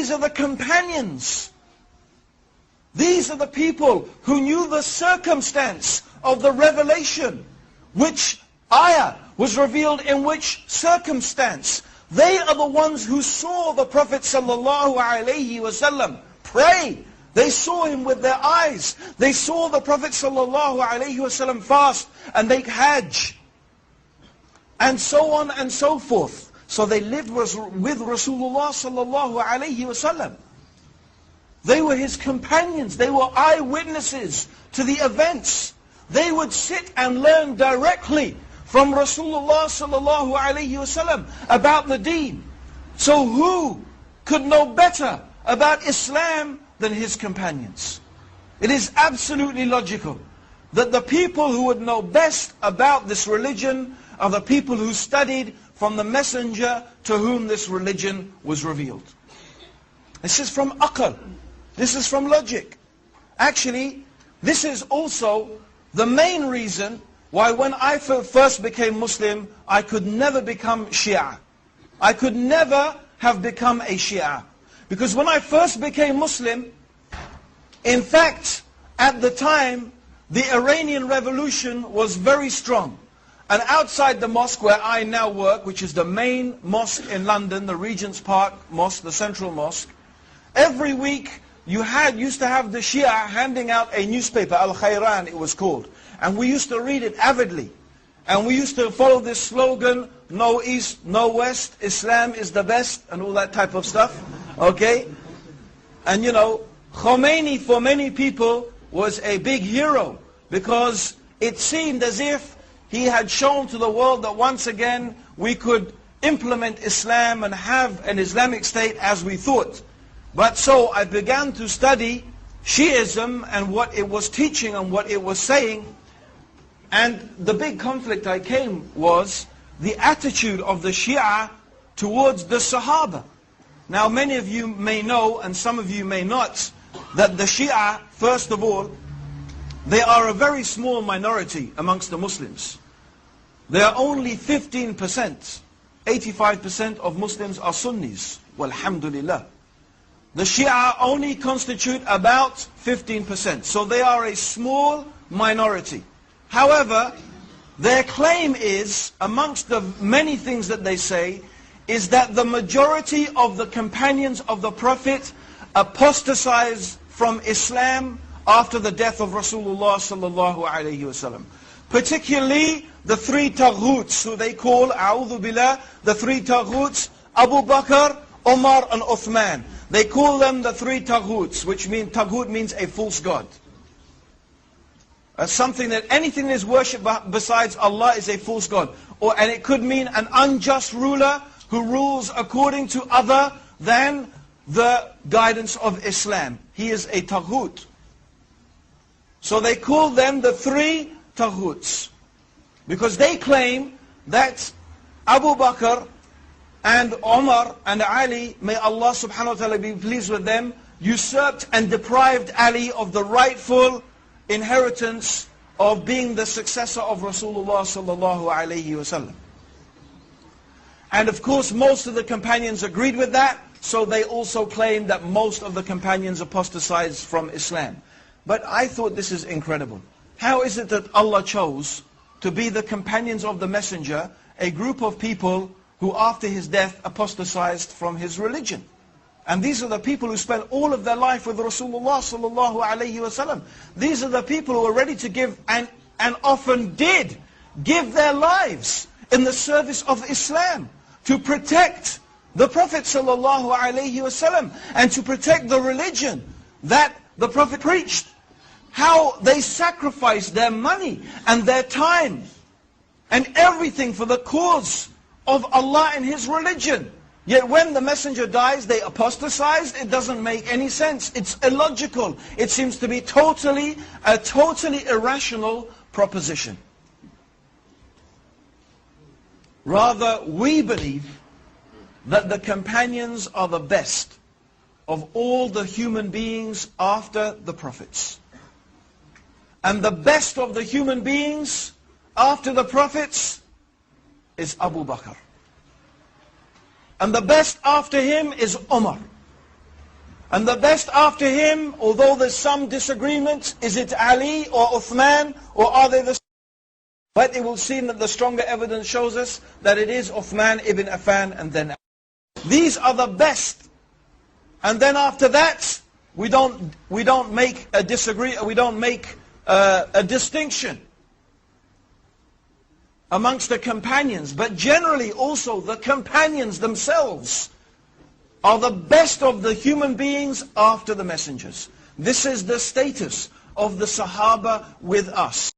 These are the companions. These are the people who knew the circumstance of the revelation. Which ayah was revealed in which circumstance. They are the ones who saw the Prophet ﷺ pray. They saw him with their eyes. They saw the Prophet ﷺ fast and make hajj. And so on and so forth. So they lived with Rasulullah ﷺ. They were his companions. They were eyewitnesses to the events. They would sit and learn directly from Rasulullah ﷺ about the deen. So who could know better about Islam than his companions? It is absolutely logical that the people who would know best about this religion are the people who studied from the messenger to whom this religion was revealed. This is from aql. This is from logic. Actually, this is also the main reason why when I first became Muslim, I could never become Shia. I could never have become a Shia. Because when I first became Muslim, in fact, at the time, the Iranian Revolution was very strong. And outside the mosque where I now work, which is the main mosque in London, the Regent's Park Mosque, the Central Mosque, every week you used to have the Shia handing out a newspaper, Al-Khayran it was called. And we used to read it avidly. And we used to follow this slogan, no East, no West, Islam is the best, and all that type of stuff. Okay? And you know, Khomeini for many people was a big hero, because it seemed as if he had shown to the world that once again we could implement Islam and have an Islamic state as we thought. But so I began to study Shiism and what it was teaching and what it was saying. And the big conflict I came was the attitude of the Shia towards the Sahaba. Now many of you may know, and some of you may not, that the Shia, first of all, they are a very small minority amongst the Muslims. They are only 15%. 85% of Muslims are Sunnis. Walhamdulillah. The Shia only constitute about 15%. So they are a small minority. However, their claim is, amongst the many things that they say, is that the majority of the companions of the Prophet apostatized from Islam after the death of Rasulullah sallallahu alaihi wasallam. Particularly the three taghuts, who they call, a'udhu billah, the three taghuts, Abu Bakr, Umar and Uthman. They call them the three taghuts, which means, taghut means a false god. Something that anything that is worshipped besides Allah is a false god. And it could mean an unjust ruler who rules according to other than the guidance of Islam. He is a taghut. So they call them the three taghuts, because they claim that Abu Bakr and Umar and Ali, may Allah subhanahu wa ta'ala be pleased with them, usurped and deprived Ali of the rightful inheritance of being the successor of Rasulullah sallallahu alayhi wasallam. And of course most of the companions agreed with that, so they also claimed that most of the companions apostatized from Islam. But I thought this is incredible. How is it that Allah chose to be the companions of the messenger, a group of people who after his death apostatized from his religion? And these are the people who spent all of their life with Rasulullah sallallahu alayhi wasallam. These are the people who are ready to give, and often did, give their lives in the service of Islam to protect the Prophet sallallahu alayhi wasallam and to protect the religion that the Prophet preached. How they sacrificed their money and their time and everything for the cause of Allah and His religion. Yet when the messenger dies, they apostatized. It doesn't make any sense. It's illogical. It seems to be a totally irrational proposition. Rather, we believe that the companions are the best of all the human beings after the prophets. And the best of the human beings after the prophets is Abu Bakr. And the best after him is Umar. And the best after him, although there's some disagreement, is it Ali or Uthman, or are they the... But it will seem that the stronger evidence shows us that it is Uthman ibn Affan and then Ali. These are the best. And then after that, we don't make a distinction amongst the companions, but generally also the companions themselves are the best of the human beings after the messengers. This is the status of the Sahaba with us.